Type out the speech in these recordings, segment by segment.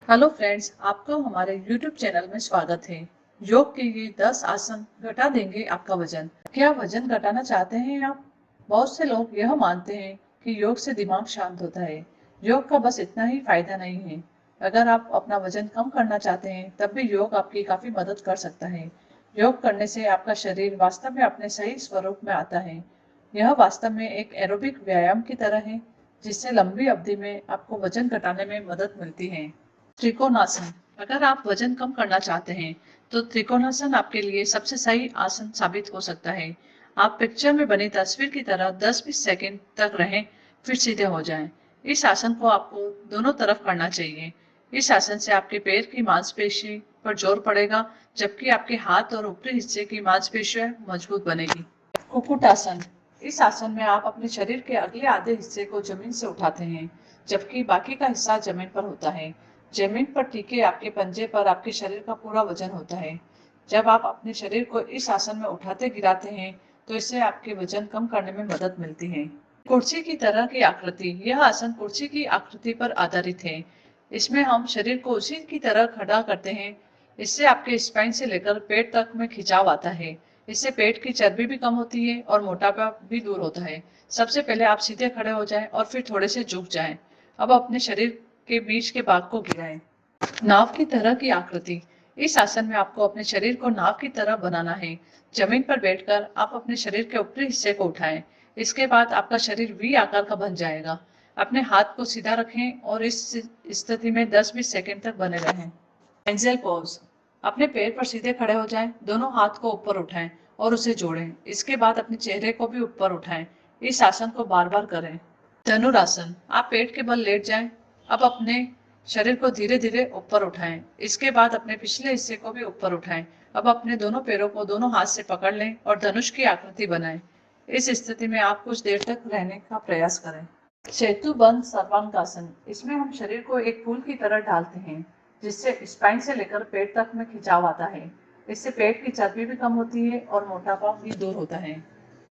Hello friends, आपको हमारे YouTube channel में स्वागत है। योग के ये 10 आसन घटा देंगे आपका वजन। क्या वजन घटाना चाहते हैं आप? बहुत से लोग यह मानते हैं कि योग से दिमाग शांत होता है। योग का बस इतना ही फायदा नहीं है। अगर आप अपना वजन कम करना चाहते हैं तब भी योग आपकी काफी मदद कर सकता है। योग करने से आपका शरीर वास्तव में अपने सही स्वरूप में आता है। यह वास्तव में एक एरोबिक व्यायाम की तरह है, जिससे लंबी अवधि में आपको वजन घटाने में मदद मिलती है। त्रिकोणासन। अगर आप वजन कम करना चाहते हैं तो त्रिकोणासन आपके लिए सबसे सही आसन साबित हो सकता है। आप पिक्चर में बनी तस्वीर की तरह 10-20 सेकंड तक रहें, फिर सीधे हो जाएं। इस आसन को आपको दोनों तरफ करना चाहिए। इस आसन से आपके पैर की मांसपेशी पर जोर पड़ेगा, जबकि आपके हाथ और ऊपरी हिस्से की मांसपेशियां मजबूत बनेगी। कुक्कुटासन। इस आसन में आप अपने शरीर के अगले आधे हिस्से को जमीन से उठाते हैं, जबकि बाकी का हिस्सा जमीन पर होता है। जमीन पर टिके आपके पंजे पर आपके शरीर का पूरा वजन होता है। जब आप अपने शरीर को इस आसन में उठाते गिराते हैं तो इससे आपके वजन कम करने में मदद मिलती है। कुर्सी की तरह की आकृति। यह आसन कुर्सी की आकृति पर आधारित है। इसमें हम शरीर को उसी की तरह खड़ा करते हैं। इससे आपके स्पाइन से लेकर पेट तक में खिंचाव आता है। इससे पेट की चर्बी भी कम होती है और मोटापा भी दूर होता है। सबसे पहले आप सीधे खड़े हो जाएं और फिर थोड़े से झुक जाएं। अब अपने शरीर के बीच के भाग को गिराएं। नाव की तरह की आकृति। इस आसन में आपको अपने शरीर को नाव की तरह बनाना है। जमीन पर बैठकर आप अपने शरीर के ऊपरी हिस्से को उठाएं। इसके बाद आपका शरीर वी आकार का बन जाएगा। अपने हाथ को सीधा रखें और इस स्थिति में 10-20 सेकंड तक बने रहें। Angel pose. अपने पैर पर सीधे खड़े हो जाएं, दोनों हाथ को ऊपर उठाएं और उसे जोड़ें। इसके बाद अपने चेहरे को भी ऊपर उठाएं। इस आसन को बार बार करें। धनुरासन। आप पेट के बल लेट जाएं। अब अपने शरीर को धीरे धीरे ऊपर उठाएं। इसके बाद अपने पिछले हिस्से को भी ऊपर उठाएं। अब अपने दोनों पैरों को दोनों हाथ से पकड़ लें और धनुष की आकृति बनाएं। इस स्थिति में आप कुछ देर तक रहने का प्रयास करें। सेतु बंद सर्वांगासन। इसमें हम शरीर को एक फूल की तरह ढालते हैं, जिससे स्पाइन से लेकर पेट तक में खिंचाव आता है। इससे पेट की चर्बी भी कम होती है और मोटापा भी दूर होता है।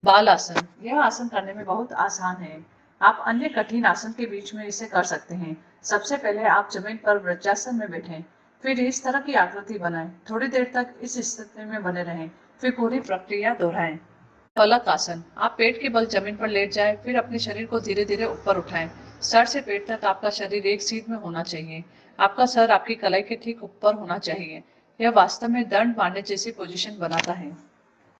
बाल आसन। यह आसन करने में बहुत आसान है। आप अन्य कठिन आसन के बीच में इसे कर सकते हैं। सबसे पहले आप जमीन पर वज्रासन में बैठें, फिर इस तरह की आकृति बनाएं। थोड़ी देर तक इस स्थिति में बने रहें, फिर पूरी प्रक्रिया दोहराएं। फलक आसन। आप पेट के बल जमीन पर लेट जाएं, फिर अपने शरीर को धीरे धीरे ऊपर उठाएं। सर से पेट तक आपका शरीर एक सीध में होना चाहिए। आपका सर आपकी कलाई के ठीक ऊपर होना चाहिए। यह वास्तव में दंड मारने जैसी पोजीशन बनाता है।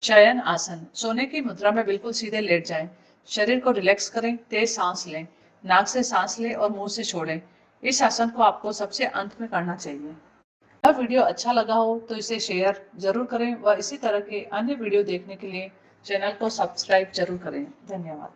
शयन आसन। सोने की मुद्रा में बिल्कुल सीधे लेट जाएं। शरीर को रिलैक्स करें, तेज सांस लें। नाक से सांस लें और मुंह से छोड़ें। इस आसन को आपको सबसे अंत में करना चाहिए। यह वीडियो अच्छा लगा हो तो इसे शेयर जरूर करें व इसी तरह के अन्य वीडियो देखने के लिए चैनल को सब्सक्राइब जरूर करें। धन्यवाद।